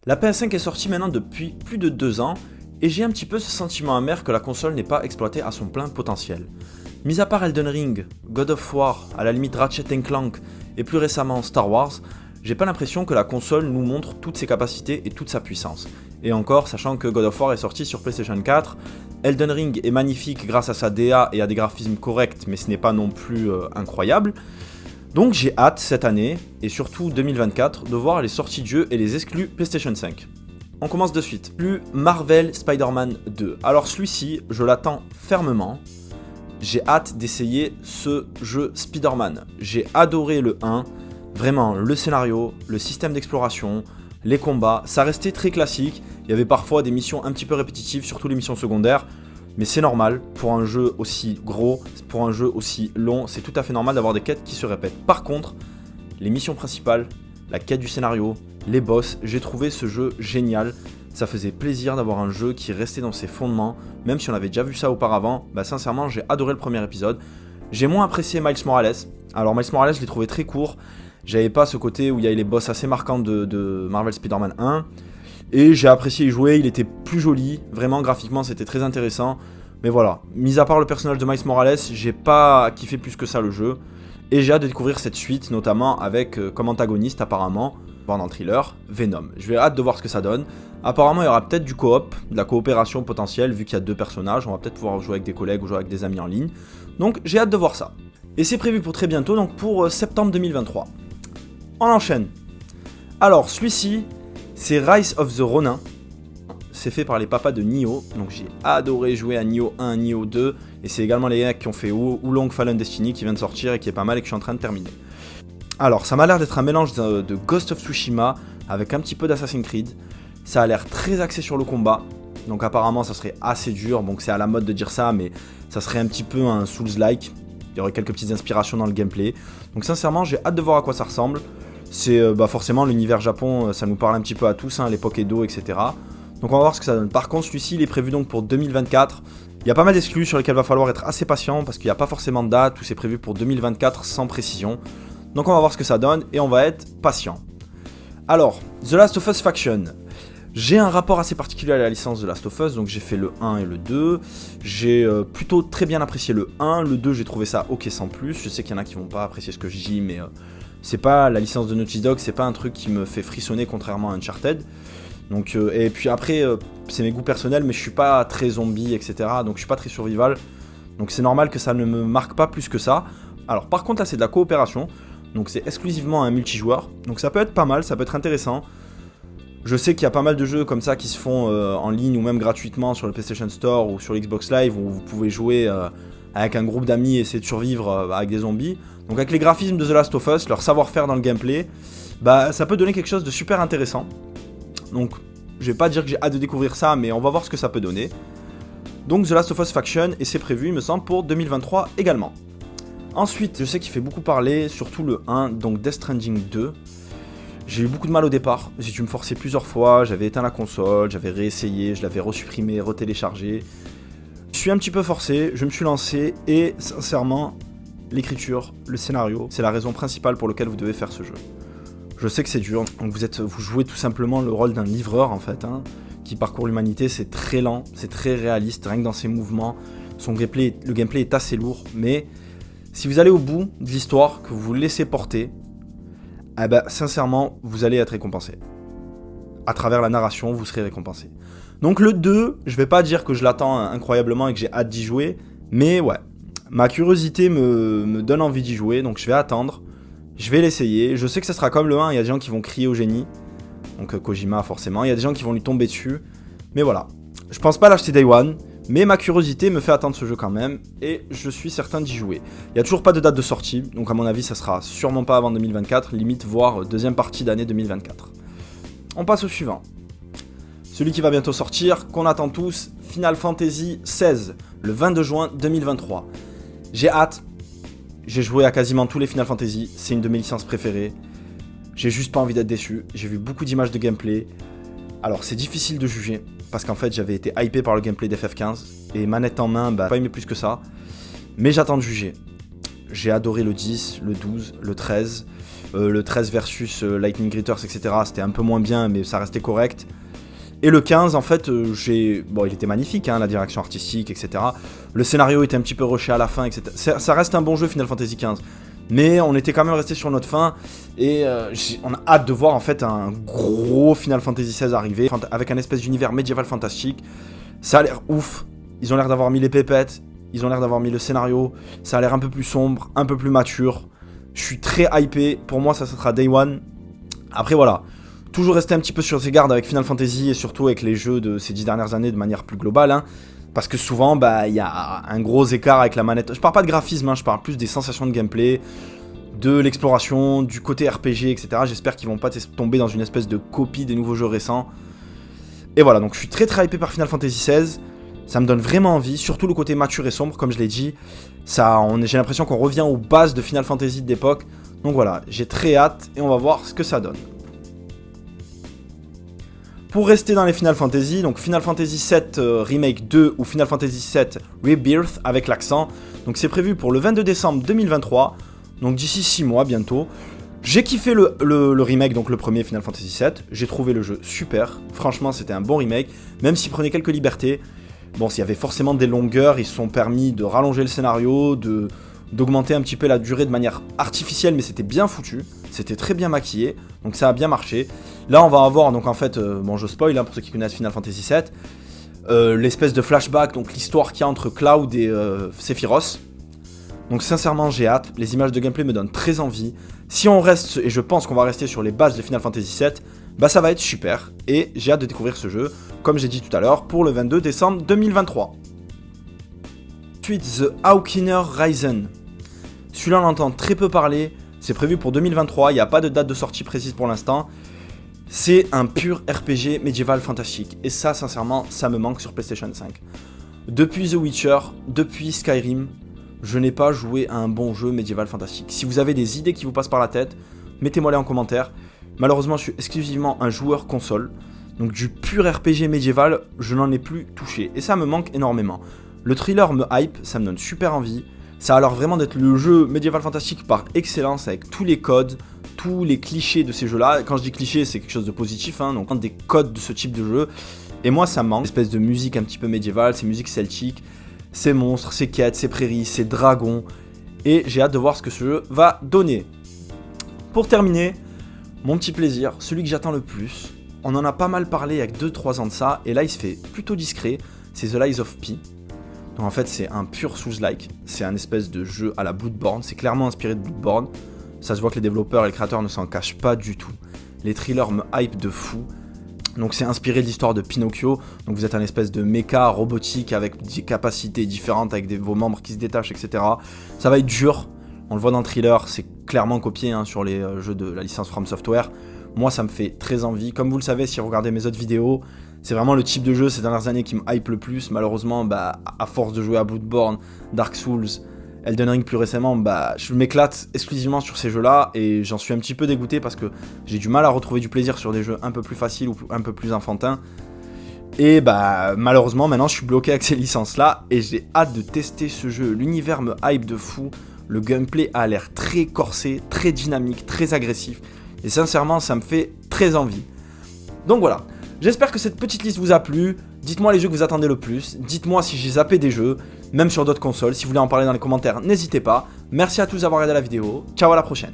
La PS5 est sortie maintenant depuis plus de 2 ans, et j'ai un petit peu ce sentiment amer que la console n'est pas exploitée à son plein potentiel. Mis à part Elden Ring, God of War, à la limite Ratchet & Clank, et plus récemment Star Wars, j'ai pas l'impression que la console nous montre toutes ses capacités et toute sa puissance. Et encore, sachant que God of War est sorti sur PlayStation 4, Elden Ring est magnifique grâce à sa DA et à des graphismes corrects, mais ce n'est pas non plus incroyable. Donc j'ai hâte cette année, et surtout 2024, de voir les sorties de jeux et les exclus PlayStation 5. On commence de suite. Plus Marvel Spider-Man 2. Alors celui-ci, je l'attends fermement. J'ai hâte d'essayer ce jeu Spider-Man. J'ai adoré le 1. Vraiment, le scénario, le système d'exploration, les combats, ça restait très classique. Il y avait parfois des missions un petit peu répétitives, surtout les missions secondaires. Mais c'est normal, pour un jeu aussi gros, pour un jeu aussi long, c'est tout à fait normal d'avoir des quêtes qui se répètent. Par contre, les missions principales, la quête du scénario, les boss, j'ai trouvé ce jeu génial. Ça faisait plaisir d'avoir un jeu qui restait dans ses fondements, même si on avait déjà vu ça auparavant. Sincèrement, j'ai adoré le premier épisode. J'ai moins apprécié Miles Morales. Alors Miles Morales, je l'ai trouvé très court. J'avais pas ce côté où il y avait les boss assez marquants de Marvel Spider-Man 1. Et j'ai apprécié y jouer, il était plus joli, vraiment graphiquement c'était très intéressant. Mais voilà, mis à part le personnage de Miles Morales, j'ai pas kiffé plus que ça le jeu. Et j'ai hâte de découvrir cette suite, notamment avec comme antagoniste apparemment, dans le thriller, Venom. Je vais hâte de voir ce que ça donne. Apparemment il y aura peut-être du coop, de la coopération potentielle, vu qu'il y a 2 personnages, on va peut-être pouvoir jouer avec des collègues ou jouer avec des amis en ligne. Donc j'ai hâte de voir ça. Et c'est prévu pour très bientôt, donc pour septembre 2023. On enchaîne. Alors celui-ci, c'est Rise of the Ronin. C'est fait par les papas de Nioh. Donc j'ai adoré jouer à Nioh 1, Nioh 2. Et c'est également les mecs qui ont fait Wulong Fallen Destiny qui vient de sortir et qui est pas mal et que je suis en train de terminer. Alors ça m'a l'air d'être un mélange de Ghost of Tsushima avec un petit peu d'Assassin's Creed. Ça a l'air très axé sur le combat. Donc apparemment ça serait assez dur. Donc c'est à la mode de dire ça, mais ça serait un petit peu un Souls-like. Il y aurait quelques petites inspirations dans le gameplay. Donc sincèrement j'ai hâte de voir à quoi ça ressemble. C'est forcément l'univers Japon, ça nous parle un petit peu à tous, l'époque Edo, etc. Donc on va voir ce que ça donne. Par contre celui-ci il est prévu donc pour 2024. Il y a pas mal d'exclus sur lesquels il va falloir être assez patient parce qu'il n'y a pas forcément de date, ou c'est prévu pour 2024 sans précision. Donc on va voir ce que ça donne et on va être patient. Alors, The Last of Us Faction. J'ai un rapport assez particulier à la licence The Last of Us, donc j'ai fait le 1 et le 2. J'ai plutôt très bien apprécié le 1, le 2 j'ai trouvé ça ok sans plus. Je sais qu'il y en a qui vont pas apprécier ce que je dis, mais c'est pas la licence de Naughty Dog, c'est pas un truc qui me fait frissonner contrairement à Uncharted. Donc, et puis après, c'est mes goûts personnels, mais je suis pas très zombie, etc. Donc je suis pas très survival. Donc c'est normal que ça ne me marque pas plus que ça. Alors par contre là c'est de la coopération. Donc c'est exclusivement un multijoueur. Donc ça peut être pas mal, ça peut être intéressant. Je sais qu'il y a pas mal de jeux comme ça qui se font en ligne ou même gratuitement sur le PlayStation Store ou sur l'Xbox Live où vous pouvez jouer avec un groupe d'amis et essayer de survivre avec des zombies. Donc avec les graphismes de The Last of Us, leur savoir-faire dans le gameplay, ça peut donner quelque chose de super intéressant. Donc je vais pas dire que j'ai hâte de découvrir ça, mais on va voir ce que ça peut donner. Donc The Last of Us Faction, et c'est prévu il me semble pour 2023 également. Ensuite, je sais qu'il fait beaucoup parler, surtout le 1, donc Death Stranding 2. J'ai eu beaucoup de mal au départ, j'ai dû me forcer plusieurs fois, j'avais éteint la console, j'avais réessayé, je l'avais resupprimé, retéléchargé. Je suis un petit peu forcé, je me suis lancé, et sincèrement, l'écriture, le scénario, c'est la raison principale pour laquelle vous devez faire ce jeu. Je sais que c'est dur, donc vous jouez tout simplement le rôle d'un livreur en fait, qui parcourt l'humanité, c'est très lent, c'est très réaliste, rien que dans ses mouvements, le gameplay est assez lourd, mais si vous allez au bout de l'histoire, que vous vous laissez porter, sincèrement, vous allez être récompensé. À travers la narration, vous serez récompensé. Donc le 2, je vais pas dire que je l'attends incroyablement et que j'ai hâte d'y jouer, mais ouais, ma curiosité me donne envie d'y jouer, donc je vais attendre, je vais l'essayer. Je sais que ça sera comme le 1, il y a des gens qui vont crier au génie, donc Kojima forcément, il y a des gens qui vont lui tomber dessus, mais voilà. Je pense pas l'acheter Day One, mais ma curiosité me fait attendre ce jeu quand même, et je suis certain d'y jouer. Il n'y a toujours pas de date de sortie, donc à mon avis ça sera sûrement pas avant 2024, limite voire deuxième partie d'année 2024. On passe au suivant. Celui qui va bientôt sortir, qu'on attend tous, Final Fantasy XVI, le 22 juin 2023. J'ai hâte, j'ai joué à quasiment tous les Final Fantasy, c'est une de mes licences préférées. J'ai juste pas envie d'être déçu, j'ai vu beaucoup d'images de gameplay. Alors c'est difficile de juger, parce qu'en fait j'avais été hypé par le gameplay d'FF15, et manette en main, pas aimé plus que ça. Mais j'attends de juger. J'ai adoré le 10, le 12, le 13. Le 13 versus Lightning Gritters, etc. C'était un peu moins bien, mais ça restait correct. Et le 15, en fait, bon, il était magnifique, hein, la direction artistique, etc. Le scénario était un petit peu rushé à la fin, etc. Ça reste un bon jeu, Final Fantasy XV. Mais on était quand même resté sur notre fin. Et on a hâte de voir, en fait, un gros Final Fantasy XVI arriver. Avec un espèce d'univers médiéval fantastique. Ça a l'air ouf. Ils ont l'air d'avoir mis les pépettes. Ils ont l'air d'avoir mis le scénario. Ça a l'air un peu plus sombre, un peu plus mature. Je suis très hypé. Pour moi, ça sera Day One. Après, voilà. Toujours rester un petit peu sur ses gardes avec Final Fantasy et surtout avec les jeux de ces 10 dernières années de manière plus globale. Hein, parce que souvent, bah, y a un gros écart avec la manette. Je parle pas de graphisme, hein, je parle plus des sensations de gameplay, de l'exploration, du côté RPG, etc. J'espère qu'ils vont pas tomber dans une espèce de copie des nouveaux jeux récents. Et voilà, donc je suis très hypé par Final Fantasy XVI. Ça me donne vraiment envie, surtout le côté mature et sombre, comme je l'ai dit. J'ai l'impression qu'on revient aux bases de Final Fantasy de l'époque. Donc voilà, j'ai très hâte et on va voir ce que ça donne. Pour rester dans les Final Fantasy, donc Final Fantasy VII Remake 2 ou Final Fantasy VII Rebirth avec l'accent. Donc c'est prévu pour le 22 décembre 2023, donc d'ici 6 mois bientôt. J'ai kiffé le remake, donc le premier Final Fantasy VII. J'ai trouvé le jeu super. Franchement, c'était un bon remake, même s'il prenait quelques libertés. Bon, s'il y avait forcément des longueurs, ils se sont permis de rallonger le scénario, d'augmenter un petit peu la durée de manière artificielle, mais c'était bien foutu. C'était très bien maquillé, donc ça a bien marché. Là, on va avoir, donc en fait, bon, je spoil hein, pour ceux qui connaissent Final Fantasy VII, l'espèce de flashback, donc l'histoire qu'il y a entre Cloud et Sephiroth. Donc sincèrement, j'ai hâte. Les images de gameplay me donnent très envie. Si on reste, et je pense qu'on va rester sur les bases de Final Fantasy VII, bah ça va être super. Et j'ai hâte de découvrir ce jeu, comme j'ai dit tout à l'heure, pour le 22 décembre 2023. Ensuite, The Awakener Risen. Celui-là, on entend très peu parler. C'est prévu pour 2023, il n'y a pas de date de sortie précise pour l'instant. C'est un pur RPG médiéval fantastique. Et ça, sincèrement, ça me manque sur PlayStation 5. Depuis The Witcher, depuis Skyrim, je n'ai pas joué à un bon jeu médiéval fantastique. Si vous avez des idées qui vous passent par la tête, mettez-moi-les en commentaire. Malheureusement, je suis exclusivement un joueur console. Donc du pur RPG médiéval, je n'en ai plus touché. Et ça me manque énormément. Le thriller me hype, ça me donne super envie. Ça a l'air vraiment d'être le jeu médiéval fantastique par excellence, avec tous les codes, tous les clichés de ces jeux-là. Quand je dis clichés, c'est quelque chose de positif, hein, donc des codes de ce type de jeu. Et moi, ça me manque. Une espèce de musique un petit peu médiévale, ces musiques celtiques, ces monstres, ces quêtes, ces prairies, ces dragons. Et j'ai hâte de voir ce que ce jeu va donner. Pour terminer, mon petit plaisir, celui que j'attends le plus. On en a pas mal parlé il y a 2-3 ans de ça, et là il se fait plutôt discret, c'est The Lies of P. Donc en fait c'est un pur Souls-like, c'est un espèce de jeu à la Bloodborne, c'est clairement inspiré de Bloodborne. Ça se voit que les développeurs et les créateurs ne s'en cachent pas du tout. Les thrillers me hype de fou. Donc c'est inspiré de l'histoire de Pinocchio, donc vous êtes un espèce de méca robotique avec des capacités différentes, avec vos membres qui se détachent, etc. Ça va être dur, on le voit dans le thriller, c'est clairement copié hein, sur les jeux de la licence From Software. Moi ça me fait très envie, comme vous le savez si vous regardez mes autres vidéos, c'est vraiment le type de jeu ces dernières années qui me hype le plus. Malheureusement, bah, à force de jouer à Bloodborne, Dark Souls, Elden Ring plus récemment, bah, je m'éclate exclusivement sur ces jeux-là et j'en suis un petit peu dégoûté parce que j'ai du mal à retrouver du plaisir sur des jeux un peu plus faciles ou un peu plus enfantins. Et bah malheureusement maintenant je suis bloqué avec ces licences-là et j'ai hâte de tester ce jeu. L'univers me hype de fou, le gameplay a l'air très corsé, très dynamique, très agressif et sincèrement ça me fait très envie. Donc voilà. J'espère que cette petite liste vous a plu, dites-moi les jeux que vous attendez le plus, dites-moi si j'ai zappé des jeux, même sur d'autres consoles, si vous voulez en parler dans les commentaires, n'hésitez pas. Merci à tous d'avoir regardé la vidéo, ciao à la prochaine.